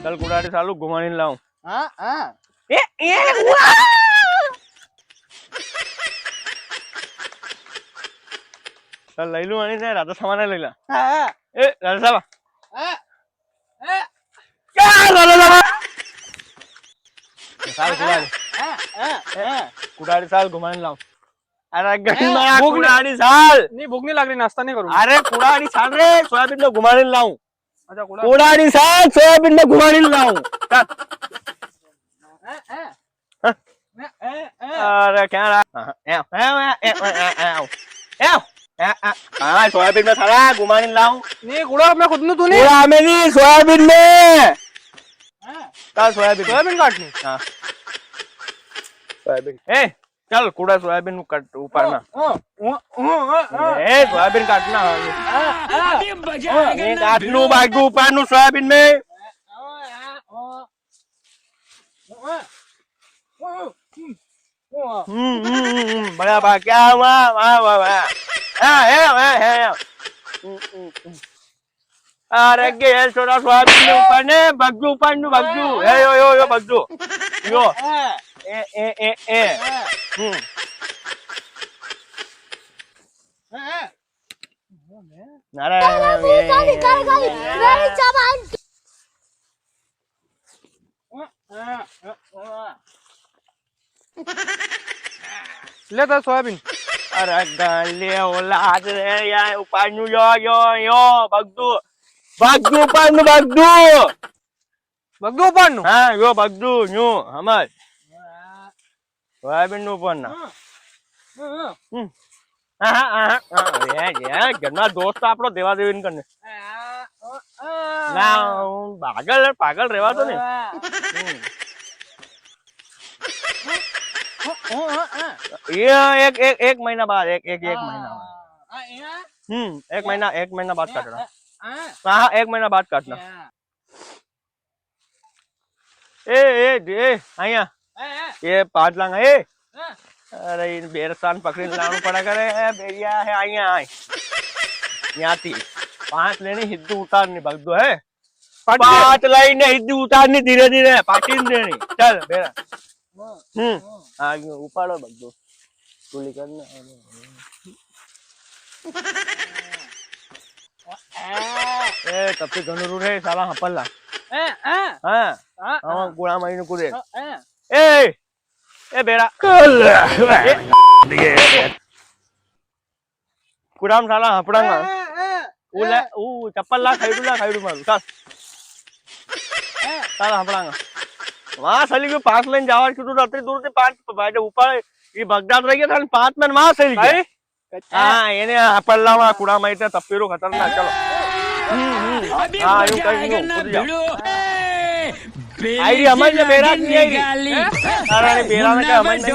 चल कुडाड़ी चालू घुमाने लाऊं। हाँ हाँ ये हुआ चल लई लू आणि नाही राधा सामान लईला हाँ ए राधा सामा हाँ हाँ क्या राधा सामा चाल कुडाड़ी हाँ कुडाड़ी चाल घुमाने लाऊं। अरे गंदा भूख नहीं- कुडाड़ी चाल नहीं भूख नहीं लग रही नाश्ता नहीं करूँ अरे कुडाड़ी चाल रे सोयाबीन ने घुमाने लाऊं। अच्छा कुड़ा कुडाड़ी चाल सोयाबीन ने घुमाने लाऊं। चल अरे क्या रहा हाँ सोयाबीन में साला घुमाने लाऊं। नहीं कुड़ा मैं खुद तू नहीं पूरा में नहीं सोयाबीन में चल सोयाबीन सोयाबीन काटनी हाँ सोयाबीन ए चल कूड़ा सोयाबीन कट ऊपर ना ए सोयाबीन काटना ये काट लू बाजू ऊपर नु सोयाबीन में बड़ा बा क्या हुआ वाह वाह वाह है अरे गेल थोड़ा सोयाबीन में ऊपर ने बग्गू ऊपर नु बग्गू ए यो बग्गू यो ए अरे मेरी जबान ले तो सोयाबीन अरे गाले औलाद रे यार ऊपर नु यो बग्गू बग्गू ऊपर नु बग्गू बग्गू पाडनु हाँ यो बग्गू न्यू हमर सोयाबीन नु ऊपर ना ઘરના દોસ્ત આપણો દેવા દેવી કરીને ના પાગલ રહેવા તો ને एक महीना बाद एक महीना एक महीना बाद काटना हाँ एक महीना बाद काटना ए आया ये 5 लाख है अरे बेरसान पकड़ी लाणू पड़ा करे बेरिया है आया आय यहाँ थी 5 लेनी हिद्दू उतारनी भगदो है 5 लाइन हिद्दू उतारनी धीरे धीरे पाटी देनी चल बेरा आगे उपाड़ो भगदो गोली करना ए तब से गनुरू रे साला हपल्ला हाँ गुड़ा महीने को दे ए बेड़ा कुराम साला हपड़ांगा चप्पल ला खाइडू मारू चल साला हपड़ांगा वहां साली को 5 लाइन जावा की रात्रि दूर से 5 बाटे ऊपर ये बगदाद रह गया था 5 में वहां से गया हां येने हपल्ला वा कुड़ा माइटे तप्पीरो खतरनाक चलो हां यूं कर यूं खुद जाओ आईडी अमन ने बेरा नहीं आई अरे बेरा ने क्या अमन ने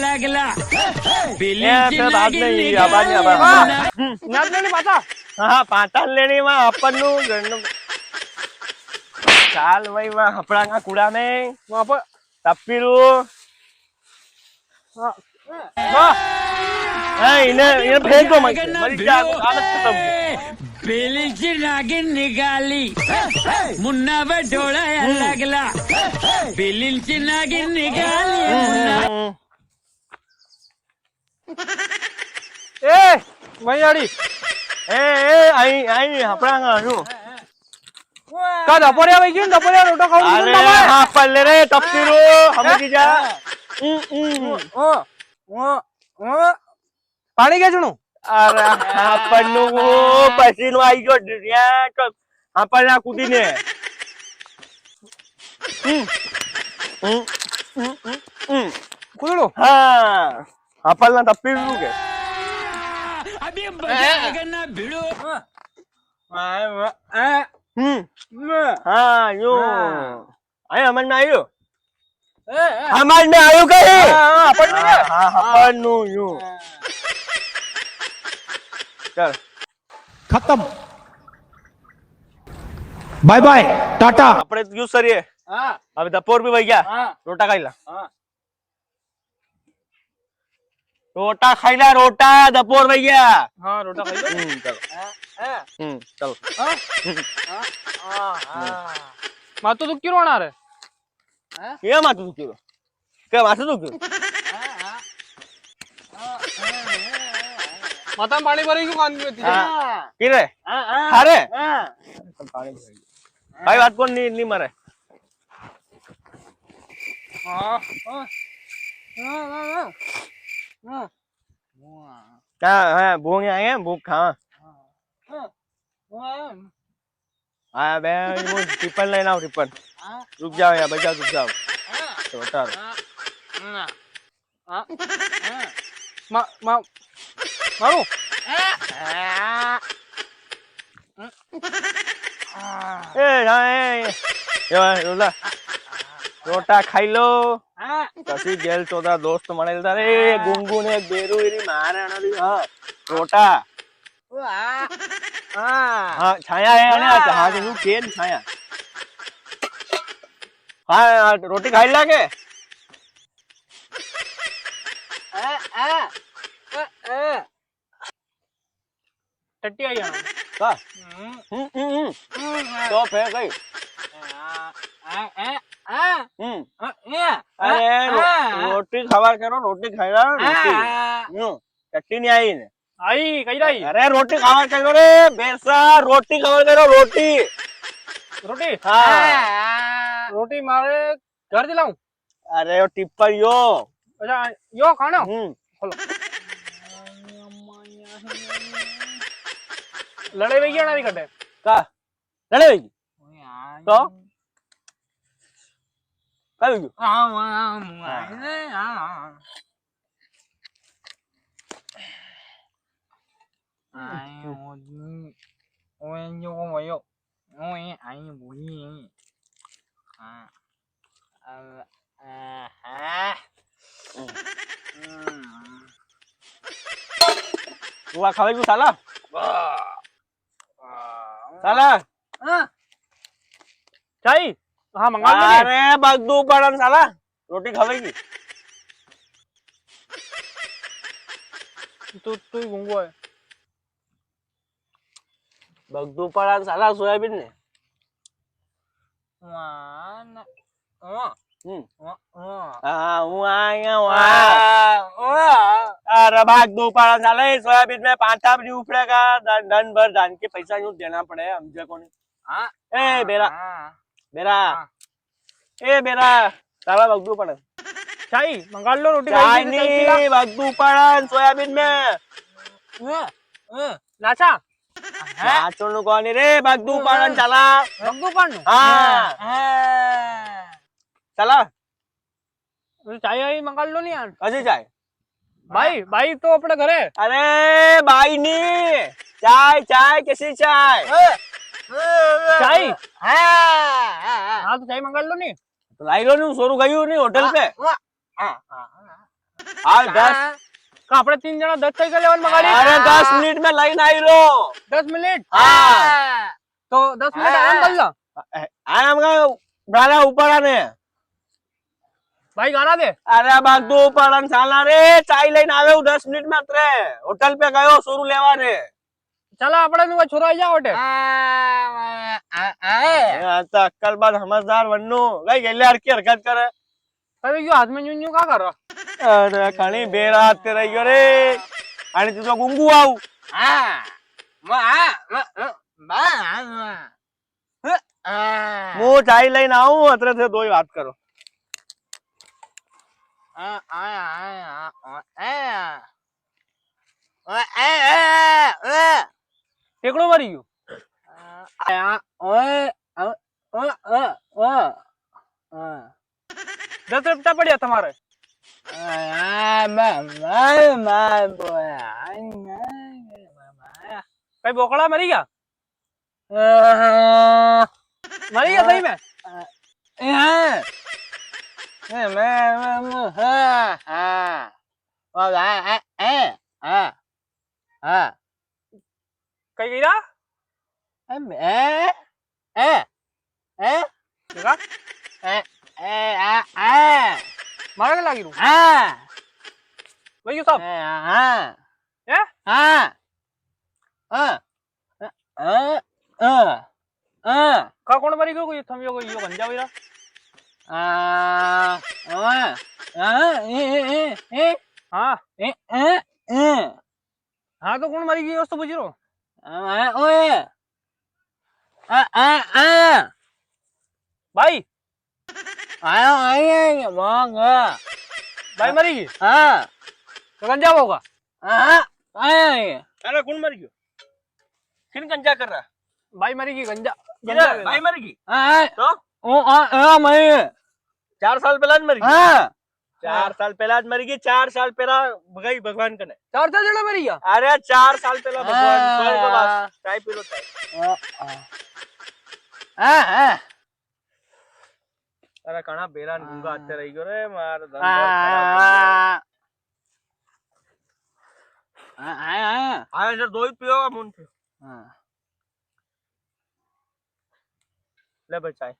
लगला फिर बाद में ये आवाज नहीं आवा नाच लेनी पाता हां पाता लेनी में अपन नु घरनु चाल भाई वहां हपड़ांगा कूड़ा में वहां पर तप्पीरू हां इन्हें फेंक दो मत मरी जा आदत खत्म बेलीची नागिन निघाली मुन्ना डोळा लागला बेलीची नागिन निघाली ए मयाड़ी ए आई हपड़ांगा नु का दपोरिया भाई क्यों दपोरिया रोटा खाऊ अरे हां पल्ले रे तप्पीरू हम की जा पानी क्या चुनू अरे अपन नु पसीनो आई गयो दुनिया तो अपन ना कूदी ने कुदड़ो हां अपन ना तप्पीरू के अभी बजा ना भिड़ो हाँ यो आये अमन में आयो अमन में आयो कहीं अपन नु यो चल खत्म बाय बाय टाटा अपने यूज करिए अभी दपोर भी भैया रोटा खाइला रोटा खाइला रोटा दपोर भैया हाँ रोटा खाई चलो चलो માથું દુખ્યું રોણા રે કે માથું દુખ્યું કે માથું દુખ્યું માથામાં પાણી ભરી ગયું કાન હતી કે રે હારે ભાઈ વાત કોણ ની મરે હા ભૂખ આયા ભૂખ હા હા બે હું ટિફન લઈને આવ ટિફન રૂક જાઓ યાર બચા રૂક જાઓ તો તાર મારું રોલા રોટા ખાઈ લો પછી જેલ ચોદા દોસ્ત મળેલ તારે ગુંગુ ને બેરુ એની મારે હા રોટા હા છાયા હે અને હા કે નું કેન છાયા હા રોટી ખાઈ લાગે ટટ્ટી આઈ કા તો ફે કઈ અરે રોટી ખવા કરો રોટી ખાઈ લો રોટી ચટણી ની આવી ને આઈ કઈ રહી અરે રોટી ખાવા કરો રે બેસા રોટી ખાવા કરો રોટી રોટી હા રોટી મારે ઘર થી લાવું અરે ટિપ્પર યો અચ્છા યો ખાણો લડાઈ વઈ ગયા નથી કટે કા લડે વઈ તો કઈ ગયું તું આ ખાવા ગયું સાલા સાલા ચાઈ હા મંગાવ દે અરે બધું પડન સાલા રોટી ખવાઈ ગઈ તું ગુંગો હે બધું પડન સાલા સોયાબીન ને હા હું अरे भाग दो पारा साले सोयाबीन में पांच भी उपड़ेगा धन भर धान के पैसा यूं देना पड़े हमसे कौन ए बेरा बेरा ए बेरा साला भाग दो पड़े चाय मंगा लो रोटी चाय नहीं भाग दो पारा सोयाबीन में लाचा नाचो नु कौन रे भाग दो पारा चला बग्गू पान हाँ चला चाय आई मंगा लो नहीं यार कसी चाय भाई तो अपने घरे अरे भाई नी चाय चाय कैसी चाय चाय हाँ तो चाय मंगा लो नहीं तो लाई लो नहीं सोरू गई नहीं होटल पे आज 10 का अपने 3 जना 10 चाय का लेवन मंगा ली अरे 10 मिनट में लाइन आई लो 10 मिनट हाँ तो 10 मिनट आराम कर लो आराम का ब्राला ऊपर आने भाई गाना दे अरे बागदू ऊपर साला रे चाय लाइन आवे 10 मिनट में अतरे होटल पे गयो सोरू लेवा रे चला अपने नु छोरा आई जा होटे आता अक्कल बात समझदार वन्नू गई गेले हरकी हरकत करे अरे यो हाथ में न्यू का कर रहा अरे खाली बेरा आते रहियो रे आणि तुझा गुंगू आऊ હું ચાય લઈને આવું અત્રે થી દોઈ વાત કરો ટેકડો મરી ગયો 10 રૂપિયા પડ્યા તમારે કઈ બોકડા મરી ગયા सही में कई गिरा मारा लगी वही सब કા કોણ મરી ગયો કોઈ થમ્યો કોઈ યો ગંજા વઈરા હા હા તો કોણ મરી ગયો વસ્તુ પૂછી રહ્યો ભાઈ ભાઈ મરી ગઈ તો ગંજા હોगा अरे कौन मर गयो फिर गंजा कर रहा भाई मरी गई गंजा भाई मर गई तो मैं 4 साल पहला જ મરી ગઈ 4 साल पहला જ મરી ગઈ 4 साल पहला ગઈ ભગવાન કને 4 જણા મરી ગયા અરે 4 साल पहला भगवान स्वर्गवास चाय पीलो चाय अरे कणा बेरा गुंगा आते रही गयो रे मार धंधो आया जर दो ही पियोगा मुन से ले भाई चाय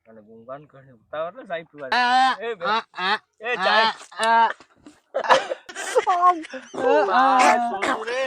અને ગુંગાન કરને ઉતાવર ને ચાય પીવા એ ચાય સોનુ રે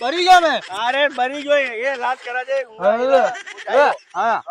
મરી ગયો મેં અરે બરી ગયો એ રાત કરા છે હા